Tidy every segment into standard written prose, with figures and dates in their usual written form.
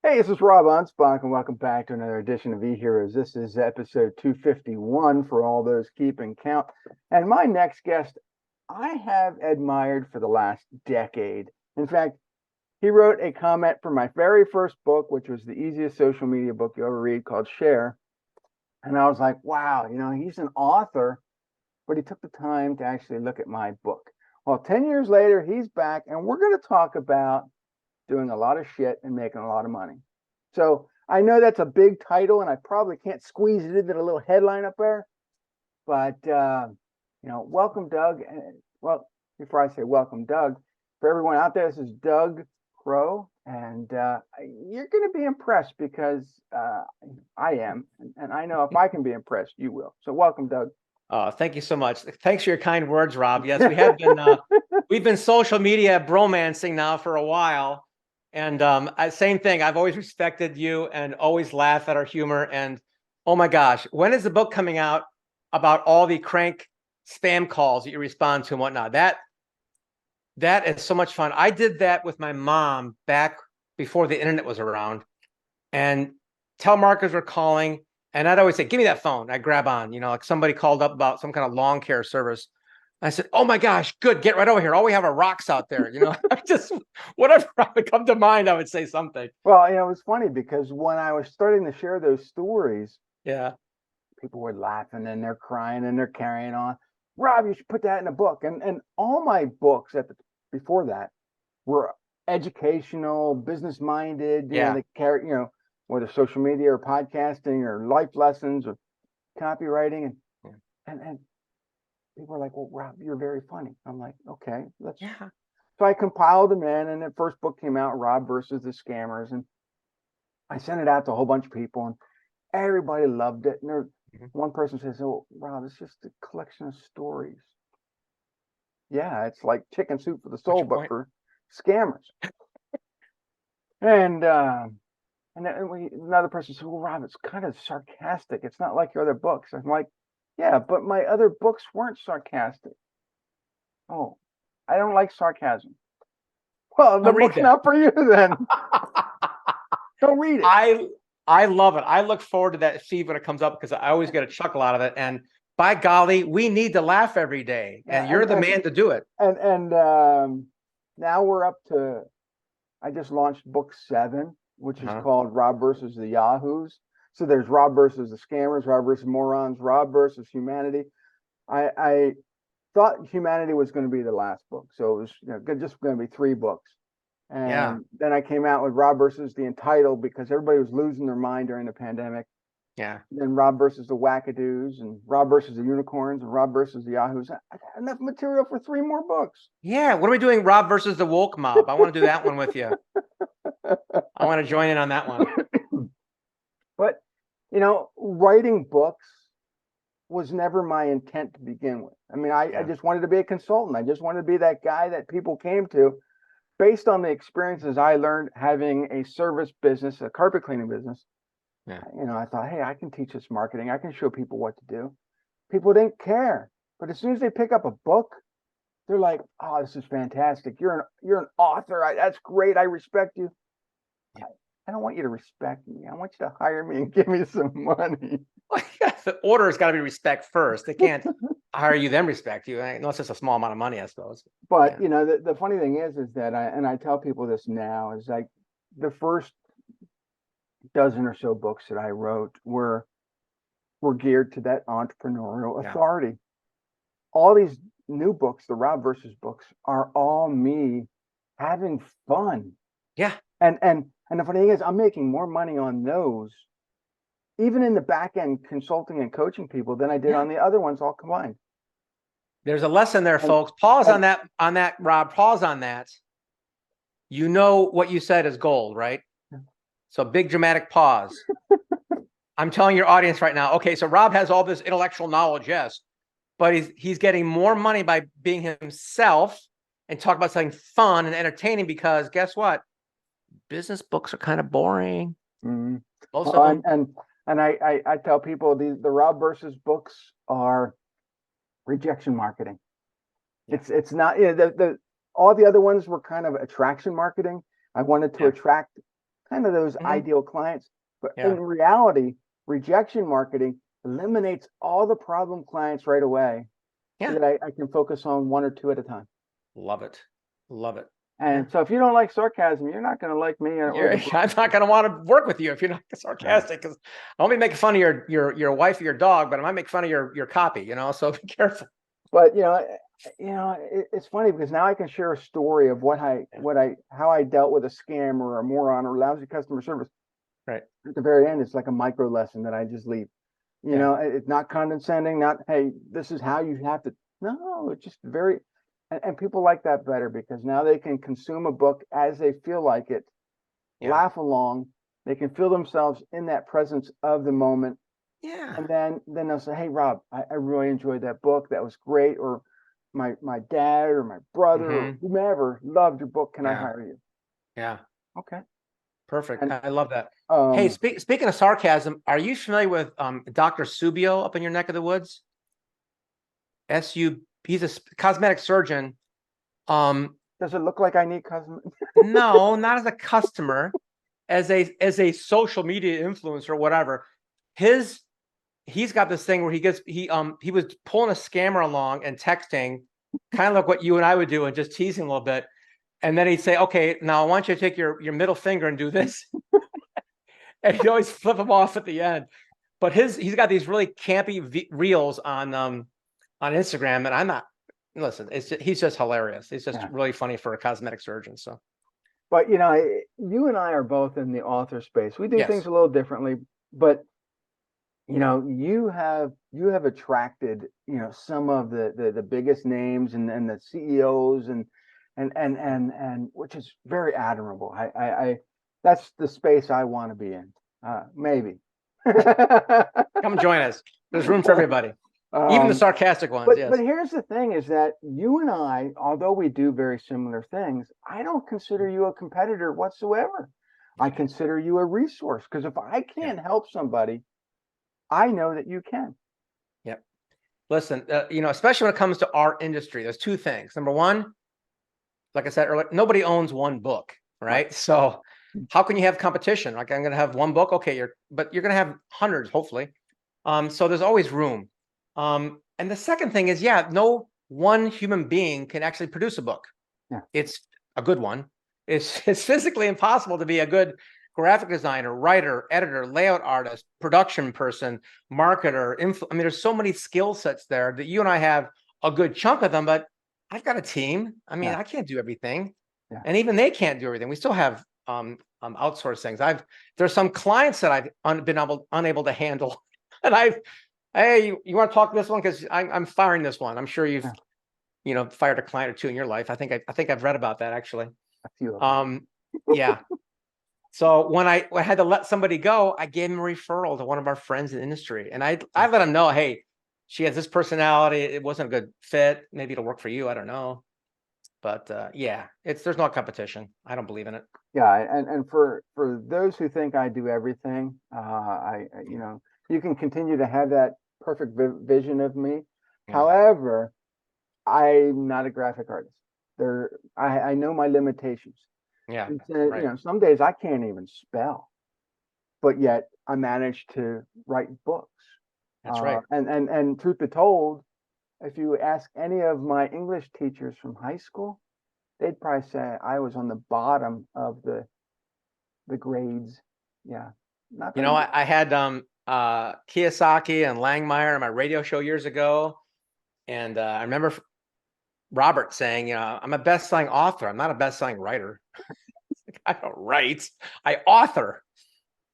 Hey, this is Rob Anspach, and welcome back to another edition of eHeroes. This is episode 251 for all those keeping count. And my next guest, I have admired for the last decade. In fact, he wrote a comment for my very first book, which was the easiest social media book you ever read, called Share. And I was like, wow, he's an author, but he took the time to actually look at my book. Well, 10 years later, he's back, and we're going to talk about doing a lot of shit and making a lot of money. So I know that's a big title, and I probably can't squeeze it into the little headline up there. But welcome, Doug. Well, before I say welcome, Doug, for everyone out there, this is Doug Crowe, and you're going to be impressed because I am, and I know if I can be impressed, you will. So welcome, Doug. Thank you so much. Thanks for your kind words, Rob. Yes, we have been we've been social media bromancing now for a while. And same thing. I've always respected you and always laugh at our humor. And oh my gosh, when is the book coming out about all the crank spam calls that you respond to and whatnot? That is so much fun. I did that with my mom back before the internet was around, and telemarketers were calling. And I'd always say, give me that phone. I grab on, like somebody called up about some kind of lawn care service. I said, oh my gosh, good. Get right over here. All we have are rocks out there. Just whatever would come to mind, I would say something. Well, it was funny because when I was starting to share those stories, yeah, people were laughing and they're crying and they're carrying on. Rob, you should put that in a book. And all my books before that were educational, business minded, they carry, whether social media or podcasting or life lessons or copywriting. And people are like, well, Rob, you're very funny. I'm like, okay, So I compiled them in, and the first book came out, Rob versus the Scammers. And I sent it out to a whole bunch of people, and everybody loved it. And one person says, oh, Rob, it's just a collection of stories. Yeah, it's like chicken soup for the soul, but for scammers. And another person said, well, Rob, it's kind of sarcastic. It's not like your other books. I'm like, yeah, but my other books weren't sarcastic. Oh, I don't like sarcasm. Well, the book's not for you then. Don't read it. I love it. I look forward to that feed when it comes up because I always get a chuckle out of it. And by golly, we need to laugh every day. And you're the man to do it. And now we're up to, I just launched book 7, which is called Rob versus the Yahoos. So there's Rob versus the Scammers, Rob versus morons, Rob versus humanity. I thought humanity was going to be the last book. So it was just going to be 3 books. And then I came out with Rob versus the Entitled because everybody was losing their mind during the pandemic. Yeah. Then Rob versus the Wackadoos, and Rob versus the Unicorns, and Rob versus the Yahoos. I got enough material for 3 more books. Yeah. What are we doing? Rob versus the Woke Mob. I want to do that one with you. I want to join in on that one. But, writing books was never my intent to begin with. I mean, I just wanted to be a consultant. I just wanted to be that guy that people came to based on the experiences I learned having a service business, a carpet cleaning business. Yeah. I thought, hey, I can teach this marketing. I can show people what to do. People didn't care. But as soon as they pick up a book, they're like, oh, this is fantastic. You're an author. That's great. I respect you. I don't want you to respect me. I want you to hire me and give me some money. The order has got to be respect first. They can't hire you, then respect you. Unless it's a small amount of money, I suppose. But, the funny thing is that I tell people this now, is like the first dozen or so books that I wrote were geared to that entrepreneurial authority. All these new books, the Rob versus books, are all me having fun. Yeah. And the funny thing is, I'm making more money on those, even in the back end consulting and coaching people, than I did on the other ones all combined. There's a lesson there, folks. Pause on that, Rob. Pause on that. You know what you said is gold, right? So big dramatic pause. I'm telling your audience right now. Okay, so Rob has all this intellectual knowledge, yes, but he's getting more money by being himself and talk about something fun and entertaining, because guess what? Business books are kind of boring. Mm-hmm. Most of them. And I tell people the Rob versus books are rejection marketing. Yeah. It's not, all the other ones were kind of attraction marketing. I wanted to attract kind of those ideal clients. But Yeah. in reality, rejection marketing eliminates all the problem clients right away, so Yeah. that I can focus on one or two at a time. Love it. Love it. And so if you don't like sarcasm, you're not going to like me or the book. I'm not going to want to work with you if you're not sarcastic, because I won't be making fun of your wife or your dog, but I might make fun of your copy, so be careful. But it's funny because now I can share a story of how I dealt with a scam or a moron or lousy customer service. Right. At the very end, it's like a micro lesson that I just leave. It's not condescending, not, hey, this is how you have to. No, it's just very, and people like that better because now they can consume a book as they feel like it, laugh along. They can feel themselves in that presence of the moment. Yeah. And then they'll say, hey, Rob, I really enjoyed that book. That was great. Or my dad or my brother or whomever loved your book. Can I hire you? Yeah. Okay. Perfect. And, I love that. Hey, speaking of sarcasm, are you familiar with Dr. Subio up in your neck of the woods? He's a cosmetic surgeon. Does it look like I need cosmetic? No, not as a customer, as a social media influencer or whatever. He's got this thing where he was pulling a scammer along and texting, kind of like what you and I would do, and just teasing a little bit. And then he'd say, okay, now I want you to take your middle finger and do this. And he'd always flip him off at the end. But he's got these really campy reels on Instagram, and I'm not. Listen, he's just hilarious. He's just really funny for a cosmetic surgeon. So, but you and I are both in the author space. We do things a little differently, but you have attracted some of the biggest names and the CEOs and which is very admirable. I that's the space I want to be in. Maybe. Come join us. There's room for everybody, even the sarcastic ones. But here's the thing: is that you and I, although we do very similar things, I don't consider you a competitor whatsoever. I consider you a resource, because if I can't help somebody, I know that you can. Yep. Listen, especially when it comes to our industry, there's two things. Number one, like I said earlier, nobody owns one book, right? So how can you have competition? Like, I'm going to have one book. Okay. But you're going to have hundreds, hopefully. So there's always room. And the second thing is, no one human being can actually produce a book. Yeah. It's a good one. It's physically impossible to be a good graphic designer, writer, editor, layout artist, production person, marketer. I mean, there's so many skill sets there that you and I have a good chunk of them, but I've got a team. I mean, I can't do everything. Yeah. And even they can't do everything. We still have outsourced things. There's some clients that I've been unable to handle. And hey, you want to talk to this one? Because I'm firing this one. I'm sure you've fired a client or two in your life. I think I've read about that, actually. A few of them. Yeah. So when I had to let somebody go, I gave him a referral to one of our friends in the industry. And I let him know, hey, she has this personality. It wasn't a good fit. Maybe it'll work for you. I don't know. But there's no competition. I don't believe in it. Yeah. And for those who think I do everything, you can continue to have that perfect vision of me. Yeah. However, I'm not a graphic artist. I know my limitations. Yeah. Right. Some days I can't even spell, but yet I managed to write books. That's right. And truth be told, if you ask any of my English teachers from high school, they'd probably say I was on the bottom of the grades. Yeah. I had Kiyosaki and Langmeyer on my radio show years ago. And I remember Robert saying, I'm a best-selling author. I'm not a best-selling writer. I don't write, I author.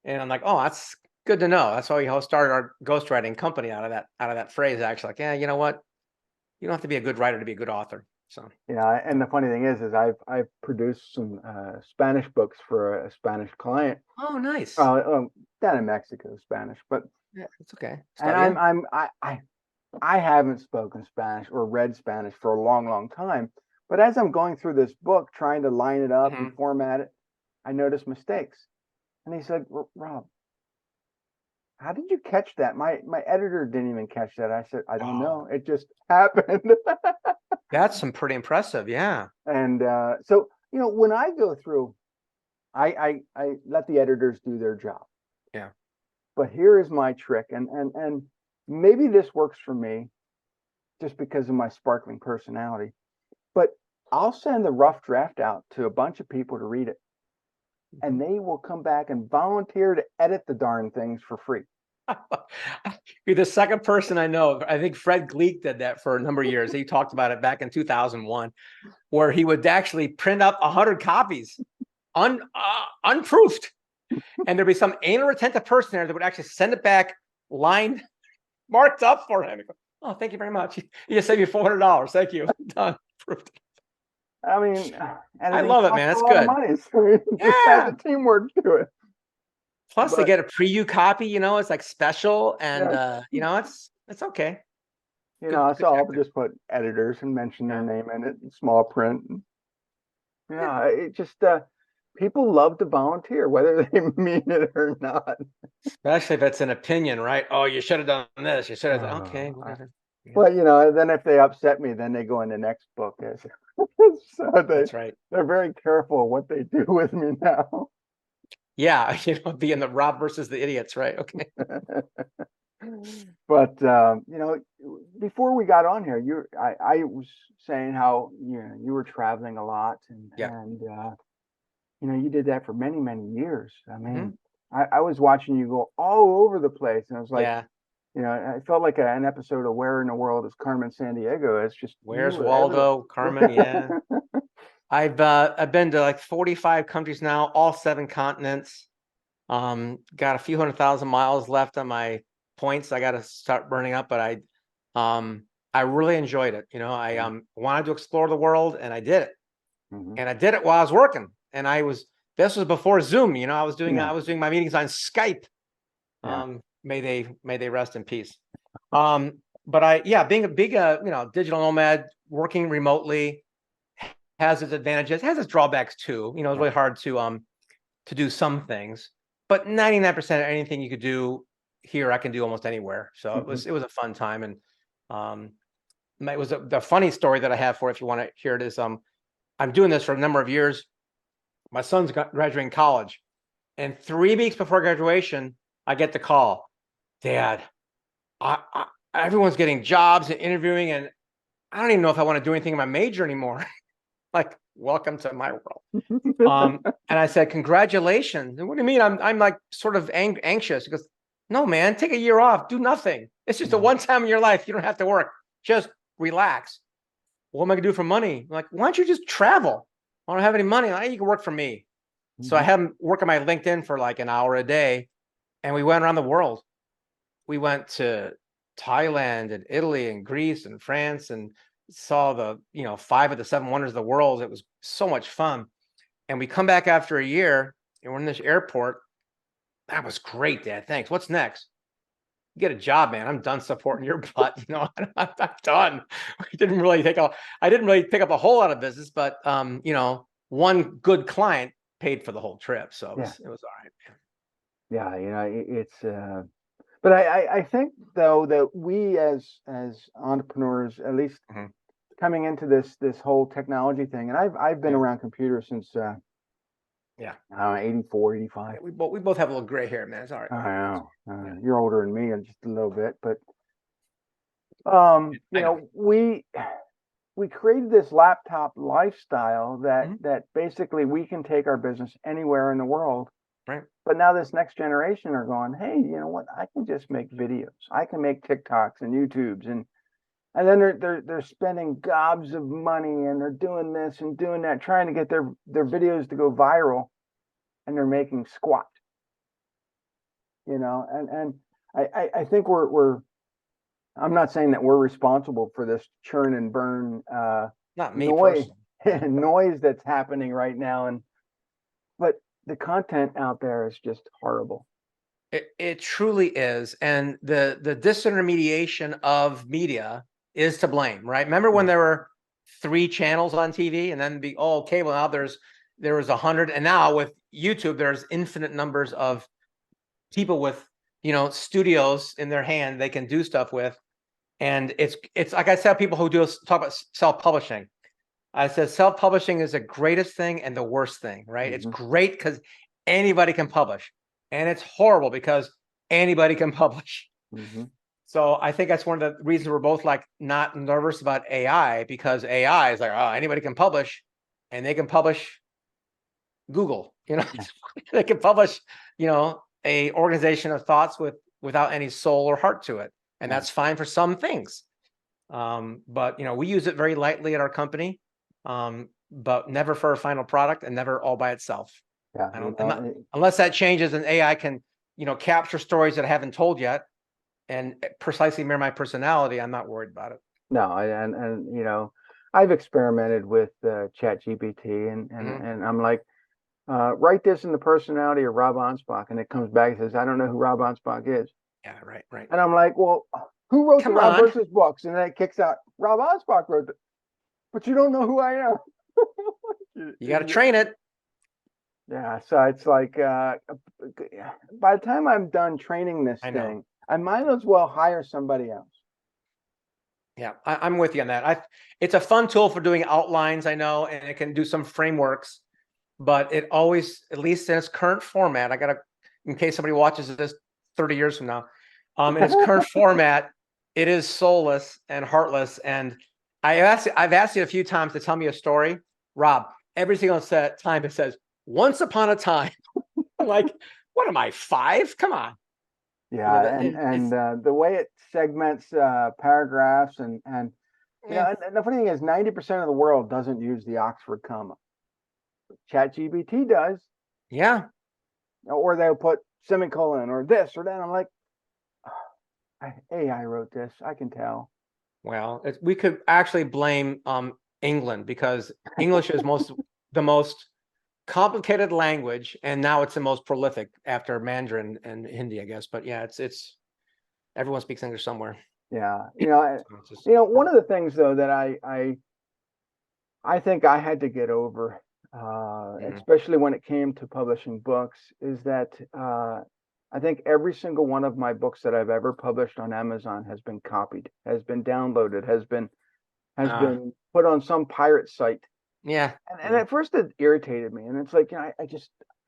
And I'm like, oh, that's good to know. That's why we started our ghostwriting company out of that phrase, actually. Like, you know what? You don't have to be a good writer to be a good author. So yeah, and the funny thing is I've produced some Spanish books for a Spanish client. Oh, nice. Down in Mexico, Spanish, but yeah, it's okay. And I haven't spoken Spanish or read Spanish for a long, long time. But as I'm going through this book, trying to line it up and format it, I noticed mistakes. And he said, Rob, how did you catch that? My editor didn't even catch that. I said, I don't know. It just happened. That's some pretty impressive. Yeah. And so, when I go through I let the editors do their job. Yeah. But here is my trick, and maybe this works for me just because of my sparkling personality. But I'll send the rough draft out to a bunch of people to read it, and they will come back and volunteer to edit the darn things for free. You're the second person I know. I think Fred Gleek did that for a number of years. He talked about it back in 2001, where he would actually print up 100 copies unproofed. And there'd be some anal retentive person there that would actually send it back lined, marked up for him. Go, oh, thank you very much. You just saved me $400. Thank you. Done. Approved. I mean, I love it, man. That's good. good. So just add the teamwork to it. Plus, they get a preview copy. You know, it's like special, and you know, it's okay. You know, so I'll just put editors and mention their name in it in small print. Yeah, it just people love to volunteer, whether they mean it or not. Especially if it's an opinion, right? Oh, you should have done this. You should have done okay, whatever. Well, you know, then if they upset me, then they go in the next book. So that's right. They're very careful what they do with me now. Yeah, you know, being the Rob versus the idiots, right? Okay. But you know, before we got on here, I was saying how you were traveling a lot, and you know, you did that for many, many years. I mean, I was watching you go all over the place, and I was like, you know, I felt like an episode of Where in the World is Carmen Sandiego. It's just Where's Waldo, Carmen? Yeah. I've been to like 45 countries now, all 7 continents. Got a few 100,000 miles left on my points. I got to start burning up, but I really enjoyed it. You know, I wanted to explore the world, and I did it. And I did it while I was working. And this was before Zoom. You know, I was doing my meetings on Skype. May they rest in peace. But being a big you know, digital nomad, working remotely has its advantages, has its drawbacks too. You know, it's really hard to do some things, but 99% of anything you could do here, I can do almost anywhere. So it was a fun time. And it was the funny story that I have for, if you want to hear it, is I'm doing this for a number of years. My son's graduating college, and 3 weeks before graduation, I get the call, Dad, everyone's getting jobs and interviewing, and I don't even know if I want to do anything in my major anymore. Like, welcome to my world. And I said, congratulations. What do you mean? I'm like sort of anxious. He goes, no, man, take a year off, do nothing. It's just a one time in your life. You don't have to work. Just relax. What am I gonna do for money? I'm like, why don't you just travel? I don't have any money. You can work for me. So I had him work on my LinkedIn for like an hour a day, and we went around the world. We went to Thailand and Italy and Greece and France, and saw the 5 of the 7 wonders of the world. It was so much fun. And we come back after a year, and we're in this airport. That was great, Dad. Thanks. What's next? Get a job, man. I'm done supporting your butt. You know, I'm done. I didn't really pick up a whole lot of business, but you know, one good client paid for the whole trip. So it was all right. Yeah, you know, it's but I think though that we as entrepreneurs, at least coming into this whole technology thing, and I've been around computers since I don't know, 84, 85. We both have a little gray hair, man. It's all right. I know. You're older than me, and just a little bit, but you know, we created this laptop lifestyle that basically we can take our business anywhere in the world. Right. But now this next generation are going, hey, you know what? I can just make videos. I can make TikToks and YouTubes, and then they're spending gobs of money, and they're doing this and doing that, trying to get their videos to go viral, and they're making squat. You know, and I think we're I'm not saying that we're responsible for this churn and burn not me noise that's happening right now, but the content out there is just horrible. It truly is. And the disintermediation of media is to blame, right? Remember when there were 3 channels on TV, and then cable, now there was 100, and now with YouTube there's infinite numbers of people with, you know, studios in their hand they can do stuff with. And it's like I said, people who talk about self-publishing. I said self-publishing is the greatest thing and the worst thing, right? It's great because anybody can publish, and it's horrible because anybody can publish. So I think that's one of the reasons we're both like not nervous about AI, because AI is like, oh, anybody can publish, and they can publish Google, they can publish, a organization of thoughts without any soul or heart to it. And that's fine for some things. But we use it very lightly at our company, but never for a final product and never all by itself. Unless that changes and AI can, capture stories that I haven't told yet and precisely mirror my personality, I'm not worried about it. No, and I've experimented with ChatGPT and I'm like, write this in the personality of Rob Anspach, and it comes back and says, I don't know who Rob Anspach is. Yeah, right. And I'm like, well, who wrote the Rob versus books? And then it kicks out, Rob Anspach wrote it, but you don't know who I am. You got to train it. Yeah, so it's like, by the time I'm done training this thing, I might as well hire somebody else. Yeah, I'm with you on that. It's a fun tool for doing outlines, I know, and it can do some frameworks, but it always, at least in its current format, in case somebody watches this 30 years from now, in its current format, it is soulless and heartless. And I've asked you a few times to tell me a story, Rob. Every single time it says, once upon a time. I'm like, what am I, 5? Come on. Yeah, and the way it segments paragraphs and the funny thing is 90% of the world doesn't use the Oxford comma. ChatGPT does. Yeah. Or they'll put semicolon or this or that. I'm like, AI wrote this. I can tell. Well, we could actually blame England, because English is the most complicated language, and now it's the most prolific after Mandarin and Hindi, I guess. But yeah, it's everyone speaks English somewhere. Yeah, one of the things though that I think I had to get over, especially when it came to publishing books, is that I think every single one of my books that I've ever published on Amazon has been copied, has been downloaded, has been put on some pirate site. Yeah. And at first it irritated me. And it's like, I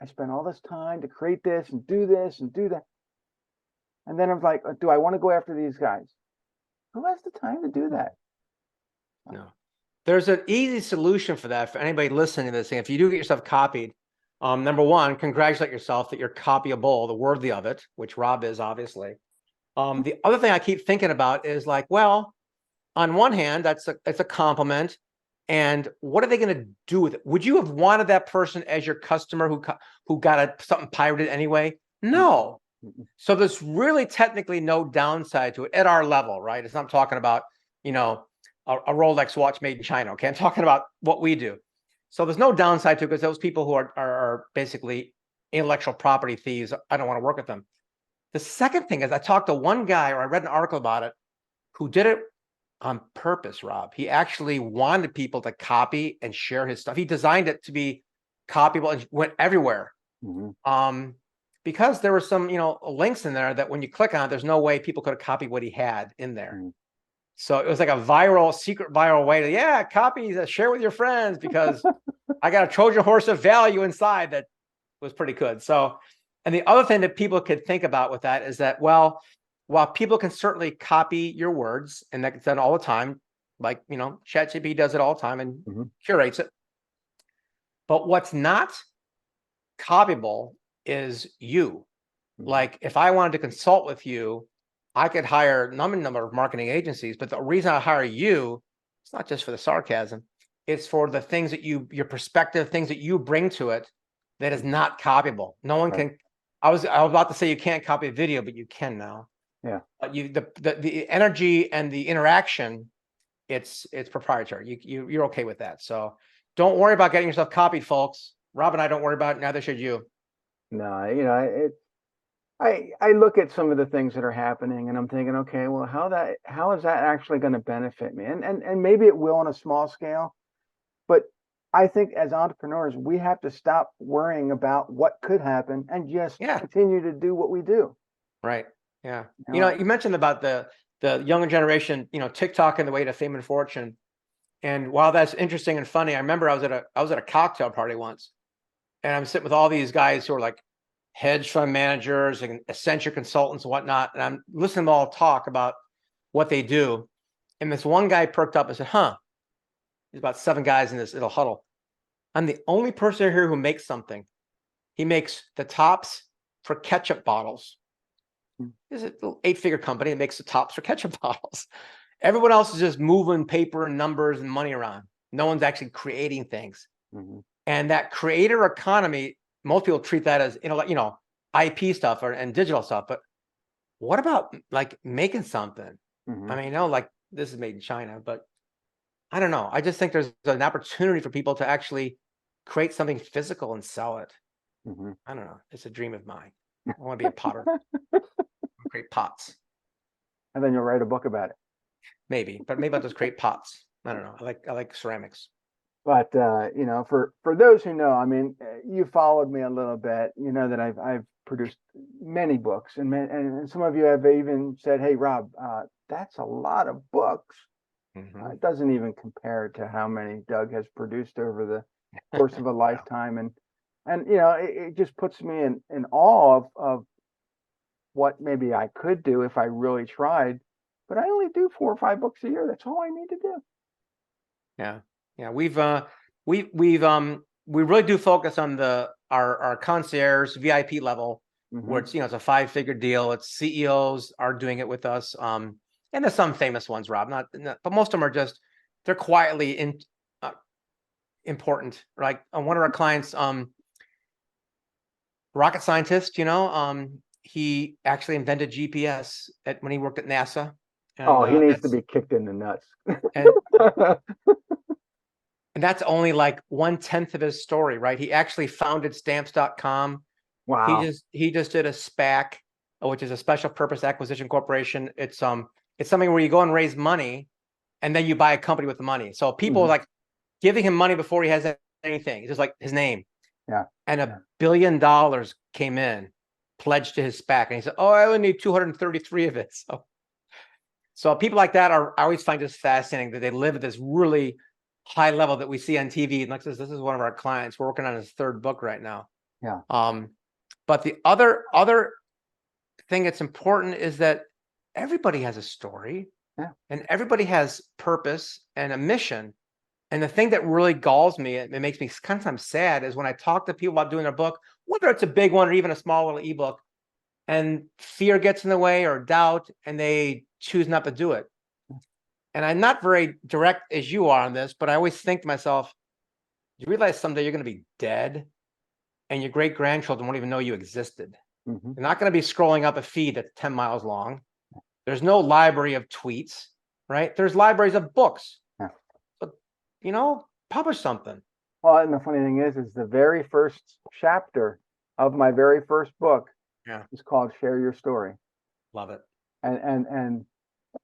spent all this time to create this and do that. And then I'm like, do I want to go after these guys? Who has the time to do that? No. There's an easy solution for that for anybody listening to this thing. If you do get yourself copied, number one, congratulate yourself that you're copyable, the worthy of it, which Rob is obviously. The other thing I keep thinking about is like, well, on one hand, that's a compliment. And what are they going to do with it? Would you have wanted that person as your customer who got something pirated anyway? No. So there's really technically no downside to it at our level, right? It's not talking about, a Rolex watch made in China. Okay, I'm talking about what we do. So there's no downside to it, because those people who are basically intellectual property thieves, I don't want to work with them. The second thing is, I talked to one guy, or I read an article about it, who did it on purpose, Rob. He actually wanted people to copy and share his stuff. He designed it to be copyable and went everywhere. Because there were some, links in there that when you click on it, there's no way people could have copied what he had in there. So it was like a secret viral way to, copy, share with your friends, because I got a Trojan horse of value inside that was pretty good. So, and the other thing that people could think about with that is that, well, while people can certainly copy your words, and that's done all the time, like, ChatGPT does it all the time and curates it. But what's not copyable is you. Like, if I wanted to consult with you, I could hire a number of marketing agencies, but the reason I hire you, it's not just for the sarcasm, it's for the things that your perspective, things that you bring to it that is not copyable. No one can. I was about to say you can't copy a video, but you can now. Yeah. But the energy and the interaction, it's proprietary. You're okay with that. So don't worry about getting yourself copied, folks. Rob and I don't worry about it. Neither should you. No, I look at some of the things that are happening, and I'm thinking, okay, well, how is that actually going to benefit me? And maybe it will on a small scale, but I think as entrepreneurs, we have to stop worrying about what could happen and just continue to do what we do. Right. Yeah. You mentioned about the younger generation, TikTok and the way to fame and fortune. And while that's interesting and funny, I remember I was at a cocktail party once, and I'm sitting with all these guys who are like hedge fund managers and Accenture consultants and whatnot, and I'm listening to them all talk about what they do. And this one guy perked up and said, "Huh." There's about 7 guys in this little huddle. "I'm the only person here who makes something. He makes the tops for ketchup bottles. This is a little 8-figure company that makes the tops for ketchup bottles. Everyone else is just moving paper and numbers and money around. No one's actually creating things." Mm-hmm. And that creator economy, most people treat that as IP stuff and digital stuff. But what about like making something? Mm-hmm. I mean, like this is made in China, but I don't know. I just think there's an opportunity for people to actually create something physical and sell it. Mm-hmm. I don't know. It's a dream of mine. I want to be a potter. Create pots. And then you'll write a book about it. Maybe, but maybe I'll just create pots. I don't know. I like ceramics. But for those who know, I mean, you followed me a little bit. You know that I've produced many books, and some of you have even said, "Hey, Rob, that's a lot of books." Mm-hmm. It doesn't even compare to how many Doug has produced over the course of a lifetime, and it just puts me in awe of what maybe I could do if I really tried. But I only do 4 or 5 books a year. That's all I need to do. Yeah. We really do focus on our concierge VIP level, where Mm-hmm. it's a 5-figure deal. It's CEOs are doing it with us. And there's some famous ones, Rob, not but most of them are they're quietly important. Like one of our clients, rocket scientist, he actually invented GPS when he worked at NASA. Oh, And he needs to be kicked in the nuts. and And that's only like 1/10 of his story, right? He actually founded stamps.com. Wow. He just did a SPAC, which is a special purpose acquisition corporation. It's something where you go and raise money and then you buy a company with the money. So people Mhm. like giving him money before he has anything. It's just like his name. Yeah. And $1 billion came in, pledged to his SPAC. And he said, "Oh, I only need 233 of it." So people like that I always find just fascinating that they live at this really high level that we see on TV. And like this is one of our clients. We're working on his 3rd book right now. Yeah. But the other thing that's important is that everybody has a story, and everybody has purpose and a mission. And the thing that really galls me, it makes me sometimes sad, is when I talk to people about doing their book, whether it's a big one or even a small little ebook, and fear gets in the way or doubt, and they choose not to do it. And I'm not very direct as you are on this, but I always think to myself, you realize someday you're going to be dead and your great grandchildren won't even know you existed. Mm-hmm. They're not going to be scrolling up a feed that's 10 miles long. There's no library of tweets, right? There's libraries of books. Yeah. But, publish something. Well, and the funny thing is the very first chapter of my very first book is called "Share Your Story." Love it. And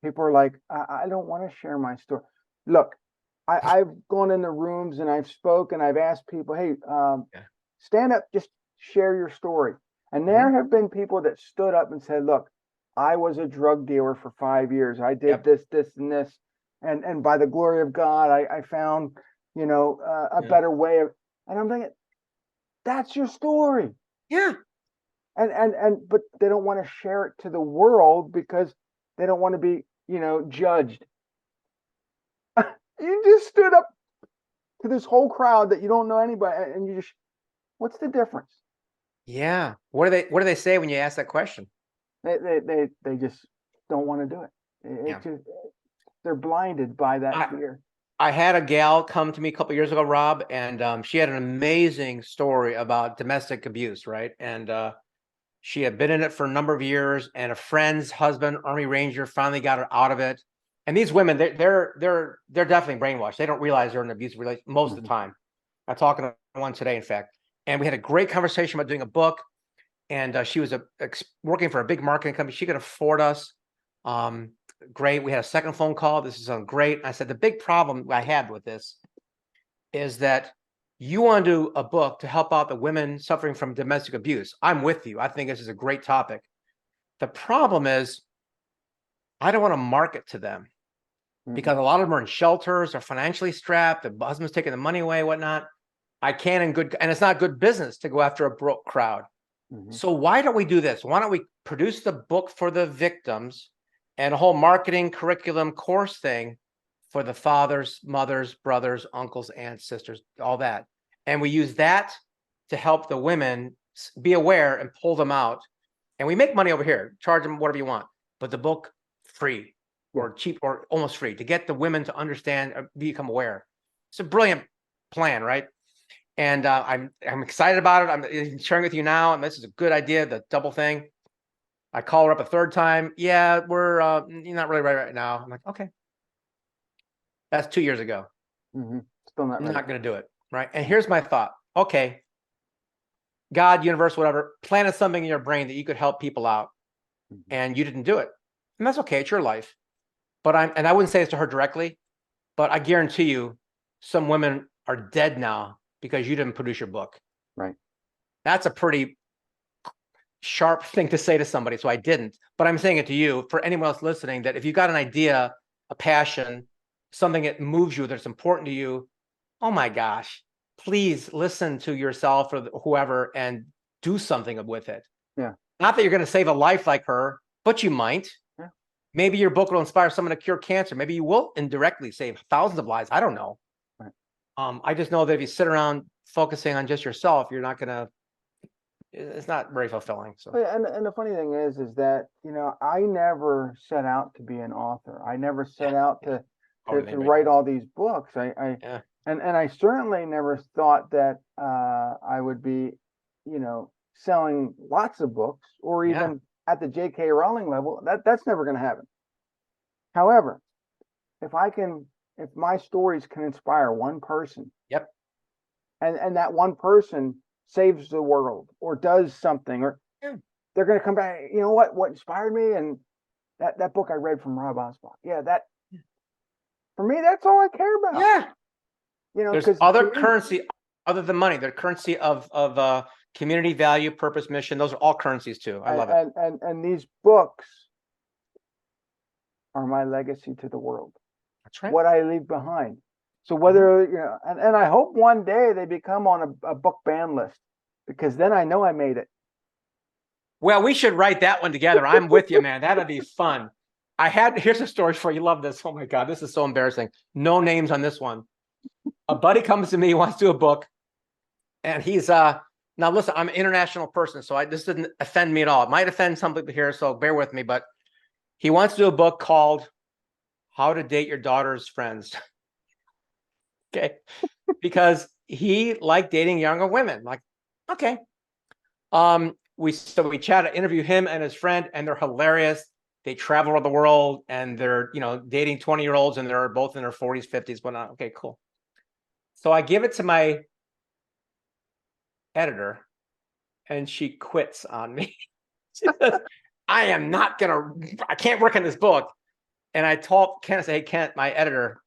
people are like, I don't want to share my story. Look, I've gone in the rooms and I've spoken. I've asked people, hey, stand up, just share your story. And there have been people that stood up and said, look, I was a drug dealer for 5 years. I did this, and this. And by the glory of God, I found, a better way of, and I'm thinking, that's your story. Yeah. But they don't want to share it to the world because they don't want to be, judged. You just stood up to this whole crowd that you don't know anybody, and you just, what's the difference? Yeah. What do they say when you ask that question? They just don't want to do it. They're blinded by that fear. I had a gal come to me a couple of years ago, Rob, and she had an amazing story about domestic abuse, right? And she had been in it for a number of years, and a friend's husband, Army Ranger, finally got her out of it. And these women, they're definitely brainwashed. They don't realize they're in an abusive relationship most of the time. I'm talking to one today, in fact. And we had a great conversation about doing a book. And she was working for a big marketing company. She could afford us. Great. We had a second phone call. This is great. I said, the big problem I had with this is that you want to do a book to help out the women suffering from domestic abuse. I'm with you. I think this is a great topic. The problem is, I don't want to market to them. because a lot of them are in shelters or financially strapped. The husband's taking the money away, whatnot. I can and it's not good business to go after a broke crowd. So why don't we do this? Why don't we produce the book for the victims and a whole marketing curriculum course thing for the fathers, mothers, brothers, uncles, aunts, sisters, all that. And we use that to help the women be aware and pull them out. And we make money over here, charge them whatever you want, but the book free or cheap or almost free to get the women to understand, become aware. It's a brilliant plan, right? And I'm excited about it. I'm sharing with you now, and this is a good idea, the double thing. I call her up a third time. Yeah, you're not really right now. I'm like, okay. That's 2 years ago. Still not ready. I'm not going to do it, right? And here's my thought. Okay, God, universe, whatever, planted something in your brain that you could help people out, and you didn't do it. And that's okay. It's your life. But I wouldn't say this to her directly, but I guarantee you some women are dead now because you didn't produce your book. Right. That's a pretty sharp thing to say to somebody. So I didn't, but I'm saying it to you, for anyone else listening, that if you got an idea, a passion, something that moves you, that's important to you, oh my gosh, please listen to yourself or whoever and do something with it. Yeah. Not that you're going to save a life like her, but you might. Yeah. Maybe your book will inspire someone to cure cancer. Maybe you will indirectly save thousands of lives. I don't know. Right. I just know that if you sit around focusing on just yourself, you're not going to, it's not very fulfilling. So, and the funny thing is that, you know, I never set out to be an author. I never set out to write all these books. And I certainly never thought that I would be, you know, selling lots of books or even at the J.K. Rowling level. That's never going to happen. However, if my stories can inspire one person, and that one person saves the world or does something, or they're going to come back. You know what inspired me? And that book I read from Rob Anspach. Yeah, that for me, that's all I care about. Yeah. You know, there's other currency other than money. The currency of community value, purpose, mission. Those are all currencies too. I love it. And these books are my legacy to the world. That's right. What I leave behind. So whether, you know, and I hope one day they become on a book ban list, because then I know I made it. Well, we should write that one together. I'm with you, man. That'd be fun. Here's a story for you. Love this. Oh my God, this is so embarrassing. No names on this one. A buddy comes to me, wants to do a book, and he's now listen, I'm an international person, so this didn't offend me at all. It might offend some people here, so bear with me, but he wants to do a book called How to Date Your Daughter's Friends. Okay. Because he liked dating younger women. Like, okay. We chat, interview him and his friend, and they're hilarious. They travel around the world and they're, you know, dating 20-year-olds and they're both in their 40s, 50s, whatnot. Okay, cool. So I give it to my editor and she quits on me. She says, I can't work on this book. And I told Kent, I said, hey, Kent, my editor,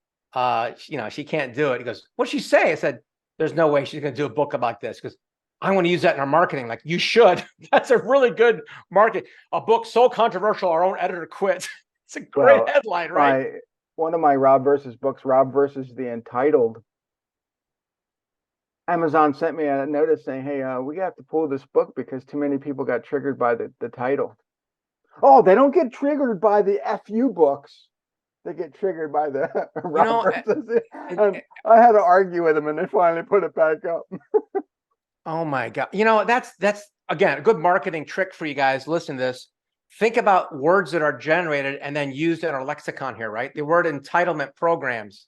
you know, she can't do it. He goes, what'd she say? I said, there's no way she's going to do a book about this. Because I want to use that in our marketing. Like, you should. That's a really good market. A book so controversial, our own editor quits. It's a great headline, right? One of my Rob versus books, Rob versus the Entitled, Amazon sent me a notice saying, hey, we have to pull this book because too many people got triggered by the title. Oh, they don't get triggered by the FU books. They get triggered by the Rob versus. And I had to argue with them, and they finally put it back up. Oh my God. You know, that's again a good marketing trick for you guys. Listen to this. Think about words that are generated and then used in our lexicon here, right? The word entitlement programs.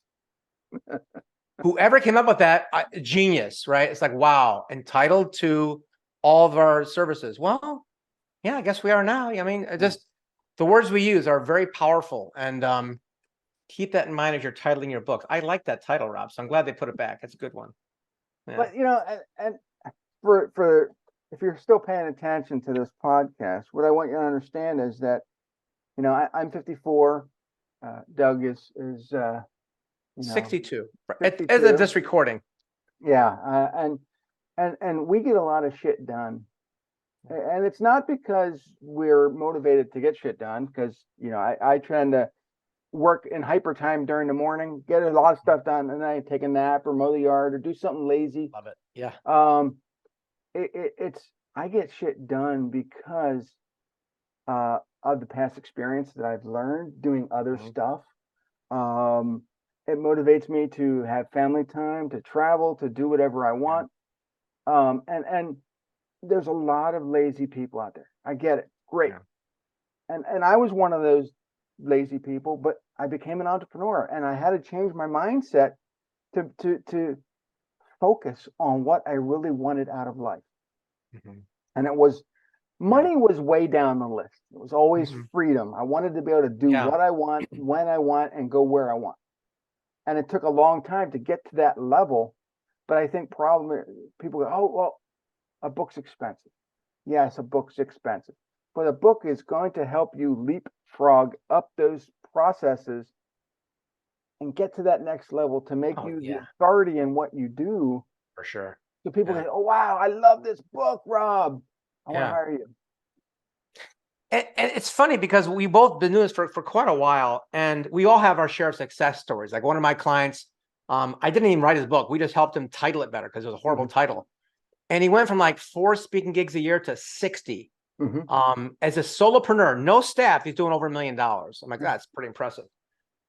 Whoever came up with that, genius, right? It's like, wow, entitled to all of our services. Well, yeah, I guess we are now. I mean, just the words we use are very powerful, and keep that in mind as you're titling your book. I like that title, Rob, so I'm glad they put it back. It's a good one. Yeah. But, you know, and for if you're still paying attention to this podcast, what I want you to understand is that, you know, I'm 54. Doug is 62. 62. As of this recording. Yeah, and we get a lot of shit done, and it's not because we're motivated to get shit done. Because, you know, I tend to work in hyper time during the morning, get a lot of stuff done, and then I take a nap or mow the yard or do something lazy. Love it. Yeah. It's I get shit done because of the past experience that I've learned doing other stuff. It motivates me to have family time, to travel, to do whatever I want. And there's a lot of lazy people out there. I get it. Great. And I was one of those lazy people, but I became an entrepreneur and I had to change my mindset to focus on what I really wanted out of life. And it was money was way down the list. It was always freedom. I wanted to be able to do what I want, when I want, and go where I want. And it took a long time to get to that level. But I think people go, oh, well, a book's expensive. Yes, a book's expensive. But a book is going to help you leapfrog up those processes and get to that next level to make you the authority in what you do. For sure. So people say, oh, wow, I love this book, Rob. I want to hire you. And it's funny because we both been doing this for quite a while, and we all have our share of success stories. Like one of my clients, I didn't even write his book. We just helped him title it better because it was a horrible title. And he went from like 4 speaking gigs a year to 60. As a solopreneur, no staff, he's doing over $1 million. I'm like, that's pretty impressive.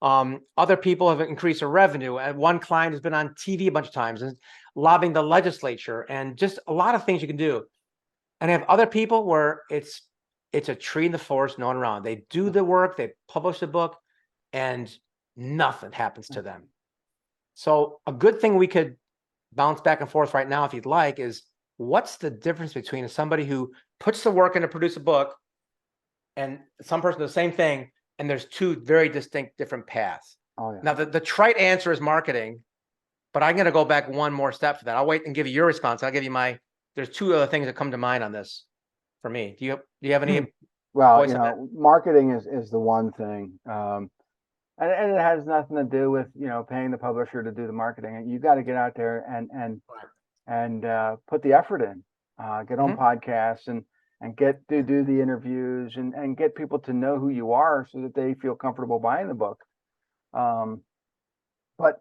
Other people have increased their revenue. And one client has been on TV a bunch of times and lobbying the legislature and just a lot of things you can do. And I have other people where it's a tree in the forest, no one around. They do the work, they publish the book, and nothing happens to them. So a good thing we could bounce back and forth right now, if you'd like, is what's the difference between somebody who puts the work in to produce a book and some person does the same thing, and there's two very distinct different paths. Now, the trite answer is marketing, but I'm going to go back one more step for that. I'll wait and give you your response. I'll give you there's two other things that come to mind on this for me. Do you have any? Well, marketing is the one thing. And it has nothing to do with, paying the publisher to do the marketing. You got to get out there and put the effort in, get on podcasts and get to do the interviews and get people to know who you are so that they feel comfortable buying the book. But,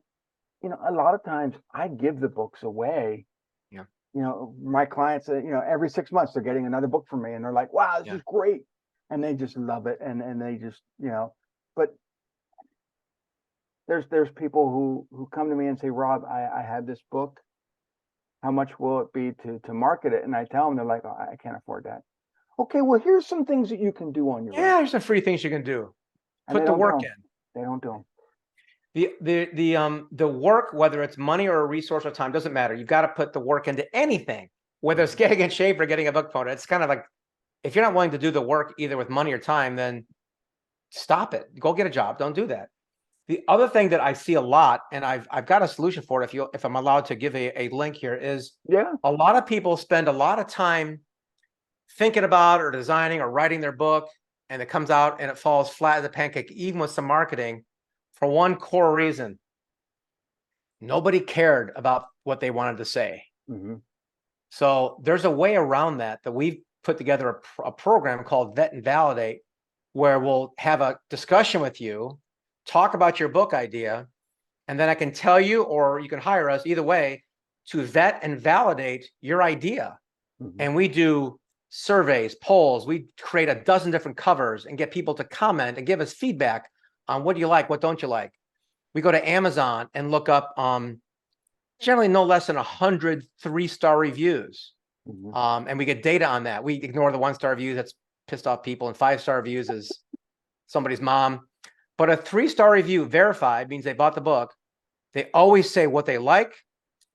a lot of times I give the books away. My clients, every 6 months they're getting another book from me and they're like, wow, this is great. And they just love it. And they just, but there's people who come to me and say, Rob, I have this book. How much will it be to market it? And I tell them, they're like, oh, I can't afford that. Okay, well, here's some things that you can do on your own. There's some free things you can do. Put the work in. They don't do them. The work, whether it's money or a resource or time, doesn't matter. You've got to put the work into anything, whether it's getting in shape or getting a book photo. It's kind of like, if you're not willing to do the work either with money or time, then stop it. Go get a job. Don't do that. The other thing that I see a lot, and I've got a solution for it, if I'm allowed to give a link here, is a lot of people spend a lot of time thinking about or designing or writing their book, and it comes out and it falls flat as a pancake, even with some marketing, for one core reason. Nobody cared about what they wanted to say. So there's a way around that we've put together a program called Vet and Validate, where we'll have a discussion with you, talk about your book idea, and then I can tell you, or you can hire us, either way, to vet and validate your idea. And we do surveys, polls, we create a dozen different covers and get people to comment and give us feedback on what do you like, what don't you like. We go to Amazon and look up generally no less than 100 3-star reviews. And we get data on that. We ignore the 1-star reviews, that's pissed off people, and 5-star reviews is somebody's mom. But a 3-star review verified means they bought the book. They always say what they like,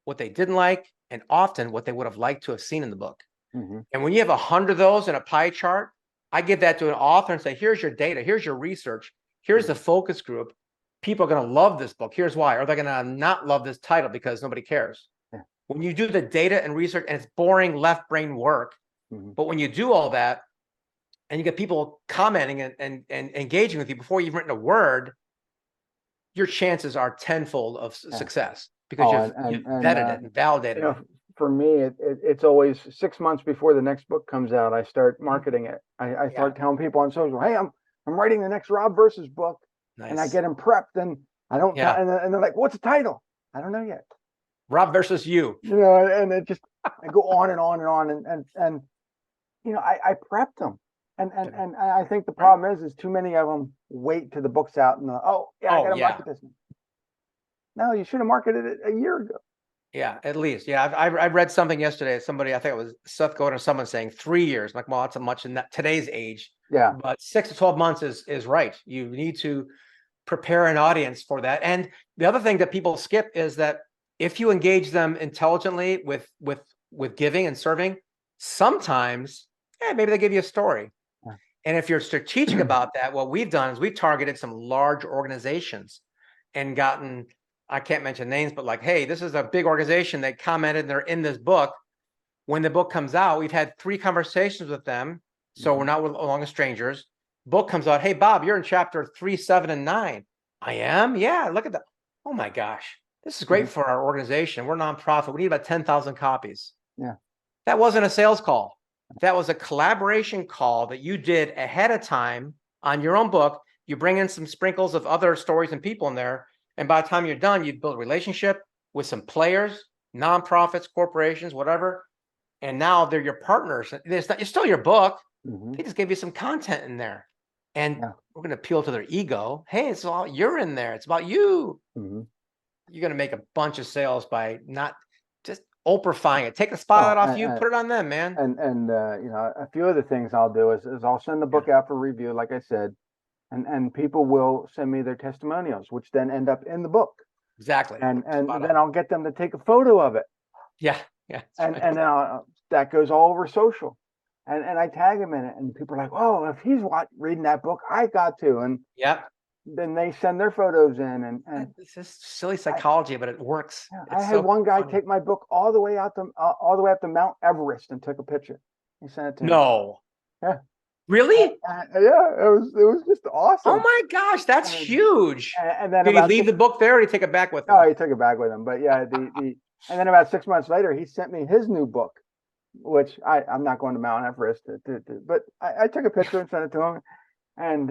what they didn't like, and often what they would have liked to have seen in the book. And when you have 100 of those in a pie chart, I give that to an author and say, here's your data, here's your research, here's the focus group. People are going to love this book. Here's why. Or they're going to not love this title because nobody cares. When you do the data and research, and it's boring left brain work, but when you do all that and you get people commenting and engaging with you before you've written a word, your chances are tenfold of success because you've vetted it and validated it. For me, it's always 6 months before the next book comes out. I start marketing it. I start telling people on social, hey, I'm writing the next Rob versus book. and I Nice. get them prepped, and I don't, Yeah. and they're like, "What's the title?" I don't know yet. Rob versus you. You know, and it just, I go on and on and on, and you know, I prepped them, and I think the problem is too many of them wait till the book's out and oh yeah, I Oh got to yeah. market this one. No, you should have marketed it a year ago. Yeah, at least. Yeah, I read something yesterday. Somebody, I think it was Seth Godin or someone saying 3 years. I'm like, well, that's a much in that today's age. Yeah. But 6 to 12 months is right. You need to prepare an audience for that. And the other thing that people skip is that if you engage them intelligently with giving and serving, sometimes, maybe they give you a story. Yeah. And if you're strategic about that, what we've done is we've targeted some large organizations and gotten, I can't mention names, but like, hey, this is a big organization. They commented and they're in this book. When the book comes out, we've had 3 conversations with them. So we're not along as strangers. Book comes out. Hey, Bob, you're in chapter 3, 7, and 9. I am. Yeah. Look at that. Oh my gosh. This is great for our organization. We're nonprofit. We need about 10,000 copies. Yeah. That wasn't a sales call. That was a collaboration call that you did ahead of time on your own book. You bring in some sprinkles of other stories and people in there. And by the time you're done, you build a relationship with some players, nonprofits, corporations, whatever. And now they're your partners. It's still your book. They just gave you some content in there. And we're going to appeal to their ego. Hey, it's all you're in there. It's about you. You're going to make a bunch of sales by not just Oprahifying it. Take the spotlight off you, put it on them, man. And you know, a few of the things I'll do is I'll send the book out for review, like I said, and people will send me their testimonials, which then end up in the book. Exactly. And then I'll get them to take a photo of it. Yeah. Yeah. And then that goes all over social. And I tag them in it, and people are like, "Oh, if he's reading that book, I got to." And then they send their photos in, and it's just silly psychology, but it works. I had one guy take my book all the way out to all the way up to Mount Everest and took a picture. He sent it to me. No. Yeah. Really? Yeah, it was just awesome. Oh my gosh, that's huge. And then did he leave the book there, or did he take it back with him? No, he took it back with him. But yeah, and then about 6 months later, he sent me his new book, which I'm not going to Mount Everest but I took a picture and sent it to him. And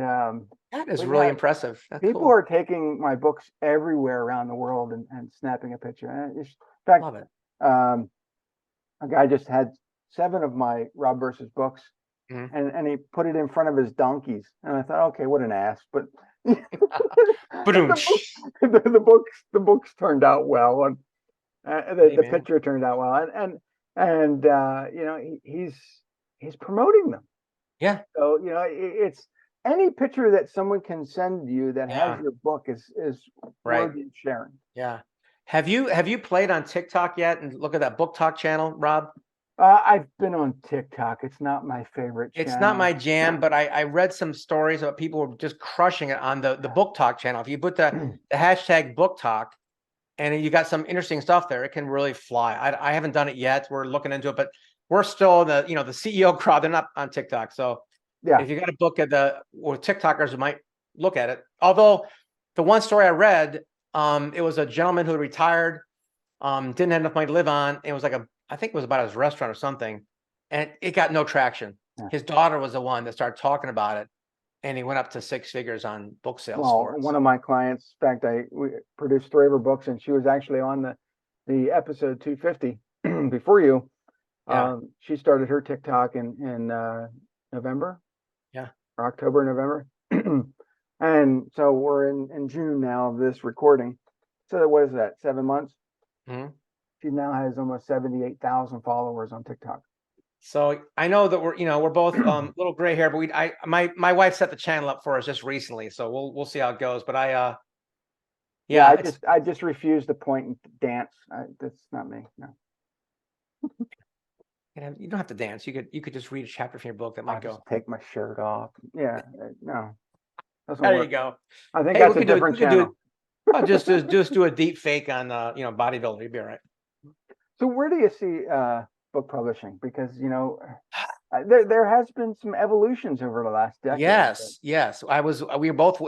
that is really impressive. That's people cool. are taking my books everywhere around the world and snapping a picture. And in fact, love it. A guy just had 7 of my Rob versus books, and he put it in front of his donkeys. And I thought, okay, what an ass. But the books turned out well, and the picture turned out well, and you know, he's promoting them. Yeah. So you know, it's any picture that someone can send you that has your book is worthy of sharing. Yeah. Have you played on TikTok yet? And look at that Book Talk channel, Rob. I've been on TikTok. It's not my favorite channel. It's not my jam, but I read some stories about people who were just crushing it on the Book Talk channel. If you put the hashtag Book Talk, and you got some interesting stuff there, it can really fly. I haven't done it yet. We're looking into it, but we're still the CEO crowd. They're not on TikTok. So if you got a book or TikTokers might look at it. Although the one story I read, it was a gentleman who retired, didn't have enough money to live on. It was like I think it was about his restaurant or something, and it got no traction. His daughter was the one that started talking about it, and he went up to 6 figures on book sales. Well, one of my clients, in fact, we produced 3 of her books, and she was actually on the episode 250 before you. She started her TikTok in November, or October, November, and so we're in June now of this recording. So what is that? 7 months. She now has almost 78,000 followers on TikTok. So I know that we're both a little gray hair, but my wife set the channel up for us just recently, so we'll see how it goes. But I just refuse to point and dance. That's not me. No. You don't have to dance. You could just read a chapter from your book that might go. Take my shirt off. Yeah, no. There you go. I think that's a different channel. I'll just do a deep fake on bodybuilder. You'd be all right. So where do you see book publishing? Because there has been some evolutions over the last decade. Yes. We were both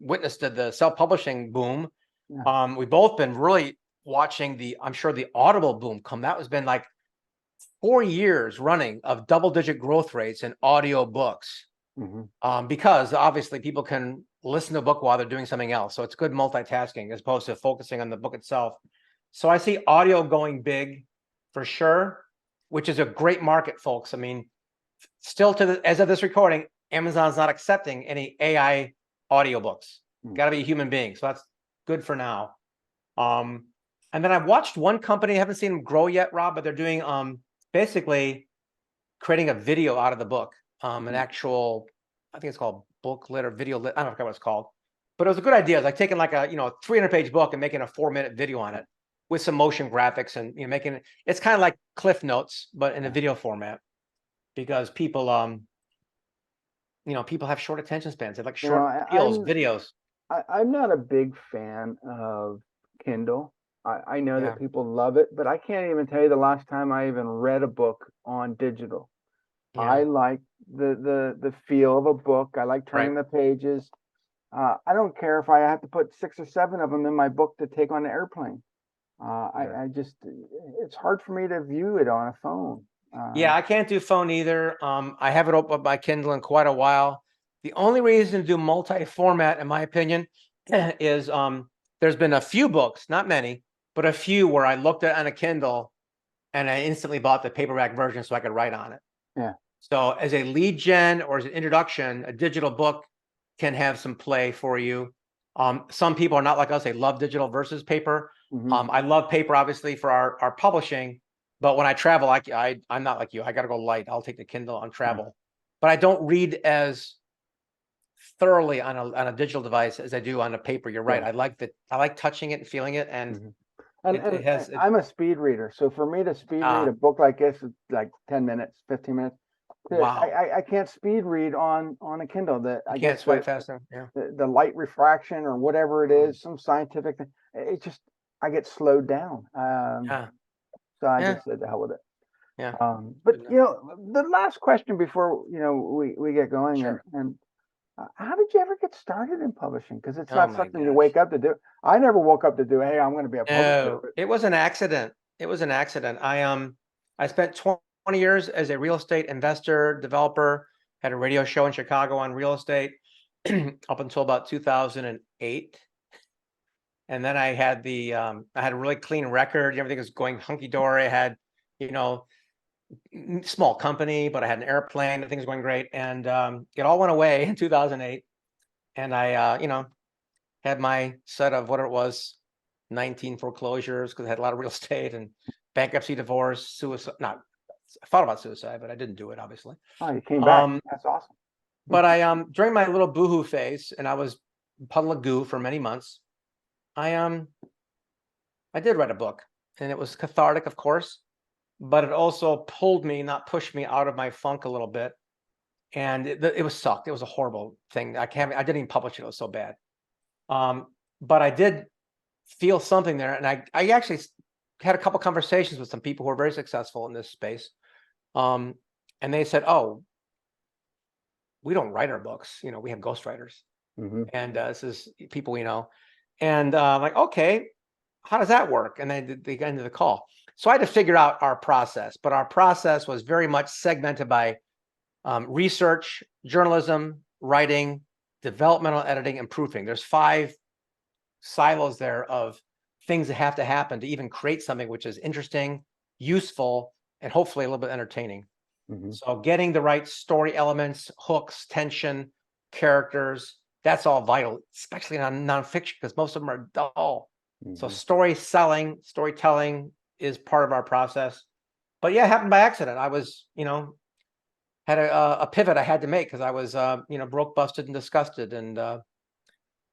witness to the self-publishing boom. We've both been really watching I'm sure the Audible boom come. That has been like 4 years running of double-digit growth rates in audio books. Because obviously people can listen to a book while they're doing something else. So it's good multitasking as opposed to focusing on the book itself. So I see audio going big for sure, which is a great market, folks. I mean, still as of this recording, Amazon's not accepting any AI audiobooks. Got to be a human being. So that's good for now. And then I watched one company, I haven't seen them grow yet, Rob, but they're doing basically creating a video out of the book, an actual, I think it's called booklet or video lit. I don't know what it's called, but it was a good idea. It's like taking like a 300-page book and making a 4-minute video on it with some motion graphics and making it. It's kind of like Cliff Notes, but in a video format, because people people have short attention spans. They like short videos. I'm not a big fan of Kindle. I know that people love it, but I can't even tell you the last time I even read a book on digital. I like the feel of a book. I like turning the pages. I don't care if I have to put 6 or 7 of them in my book to take on the airplane. I just, it's hard for me to view it on a phone. I can't do phone either. I haven't opened my Kindle in quite a while. The only reason to do multi-format, in my opinion, is there's been a few books, not many, but a few where I looked at on a Kindle and I instantly bought the paperback version so I could write on it. Yeah. So as a lead gen or as an introduction, a digital book can have some play for you. Some people are not like us. They love digital versus paper. I love paper, obviously, for our publishing. But when I travel, I'm not like you. I got to go light. I'll take the Kindle on travel. But I don't read as thoroughly on a digital device as I do on a paper. You're right. I like touching it and feeling it. And I'm a speed reader. So for me to speed read a book like this, it's like 10 minutes, 15 minutes. Wow. I can't speed read on a Kindle. I can't swipe faster. Yeah. The light refraction or whatever it is, some scientific thing. It just, I get slowed down. So I just said the hell with it. Yeah. But the last question before we get going, and how did you ever get started in publishing? Because it's not something you wake up to do. I never woke up to do. Hey, I'm going to be a publisher. No, it was an accident. I spent 20 years as a real estate investor, developer, had a radio show in Chicago on real estate up until about 2008. And then I had a really clean record. Everything was going hunky-dory. I had, small company, but I had an airplane and things were going great. And it all went away in 2008. And I, had my set of 19 foreclosures because I had a lot of real estate and bankruptcy, divorce, suicide. I thought about suicide, but I didn't do it, obviously. Oh, you came back. That's awesome. But I, during my little boohoo phase, and I was a puddle of goo for many months, I did write a book, and it was cathartic, of course, but it also pulled me, not pushed me, out of my funk a little bit. And it was sucked. It was a horrible thing. I didn't even publish it. It was so bad. But I did feel something there. And I actually had a couple conversations with some people who are very successful in this space. And they said, oh, we don't write our books. We have ghostwriters. And this is people we know. And like, okay, how does that work? And then they got into the call. So I had to figure out our process, but our process was very much segmented by research, journalism, writing, developmental editing, and proofing. There's 5 silos there of things that have to happen to even create something which is interesting, useful, and hopefully a little bit entertaining. So getting the right story elements, hooks, tension, characters, that's all vital, especially on nonfiction, because most of them are dull. So storytelling is part of our process. But yeah, it happened by accident. I was, had a pivot I had to make because I was, broke, busted, and disgusted, and a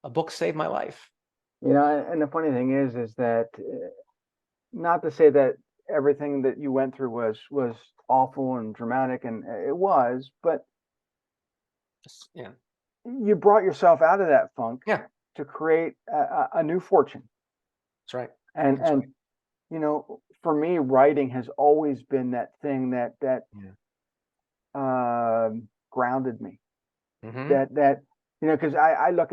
book saved my life. And the funny thing is that not to say that everything that you went through was awful and dramatic, and it was, but you brought yourself out of that funk to create a new fortune. That's right. And for me, writing has always been that thing that grounded me. Because I look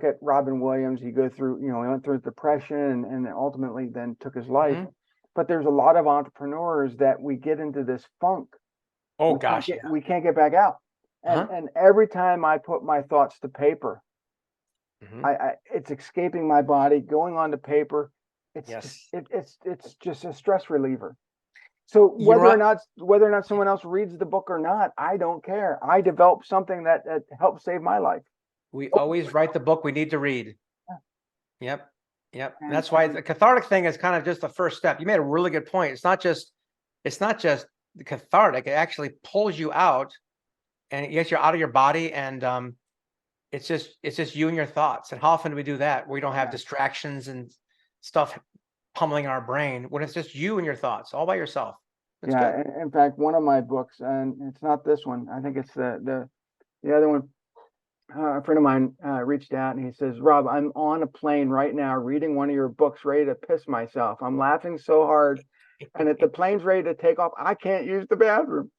at Robin Williams. He went through depression and ultimately then took his life. But there's a lot of entrepreneurs that we get into this funk. We can't get back out. And every time I put my thoughts to paper, Mhm. It's escaping my body, going on to paper. It's just, Yes. it's just a stress reliever. So You're right. whether or not someone else reads the book or not, I don't care. I developed something that helped save my life. We Oh, always write the book we need to read. Yep. Yep. and, That's why and the cathartic thing is kind of just the first step. You made a really good point. It's not just the cathartic. It actually pulls you out and it gets you out of your body. And it's just you and your thoughts. And how often do we do that? We don't have yeah, distractions and stuff pummeling our brain when it's just you and your thoughts all by yourself. That's yeah. good. In fact, one of my books, and it's not this one. I think it's the other one. A friend of mine reached out and he says, Rob, I'm on a plane right now reading one of your books, ready to piss myself. I'm laughing so hard. And if the plane's ready to take off, I can't use the bathroom.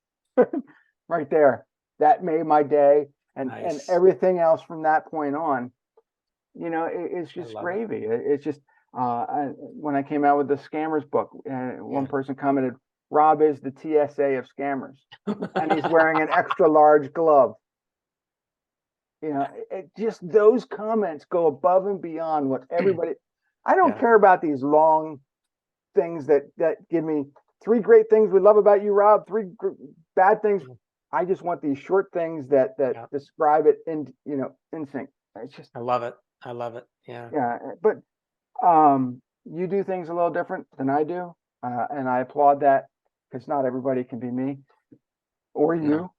Right there. That made my day. And Nice. everything else from that point on, it's I just love it. gravy. It's just when I came out with the scammers book, one Yeah. person commented, Rob is the TSA of scammers. And he's wearing an extra large glove. It just those comments go above and beyond what everybody. I don't Yeah. care about these long things that give me three great things we love about you, Rob. Bad things. I just want these short things that Yeah. describe it in sync. It's just I love it. I love it. Yeah. yeah. But you do things a little different than I do, and I applaud that because not everybody can be me or No.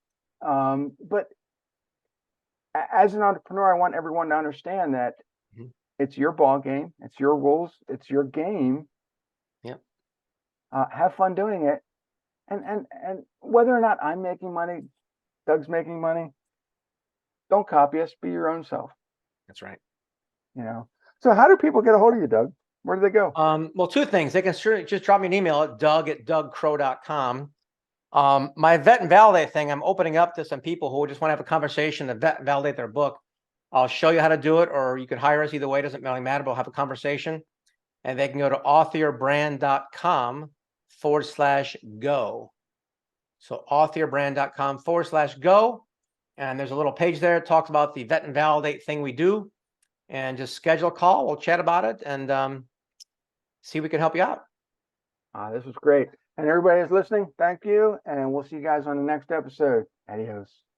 you. But as an entrepreneur, I want everyone to understand that Mhm. it's your ball game, it's your rules, it's your game. Yep. Have fun doing it, and whether or not I'm making money, Doug's making money, don't copy us. Be your own self. That's right. You know. So, how do people get a hold of you, Doug? Where do they go? Well, two things. They can sure just drop me an email at doug@dougcrowe.com. My vet and validate thing, I'm opening up to some people who just want to have a conversation to vet and validate their book. I'll show you how to do it, or you can hire us either way. Doesn't really matter, but we'll have a conversation. And they can go to authorbrand.com/go. So authorbrand.com/go. And there's a little page there. It talks about the vet and validate thing we do. And just schedule a call. We'll chat about it and see if we can help you out. This was great. And everybody that's listening, thank you. And we'll see you guys on the next episode. Adios.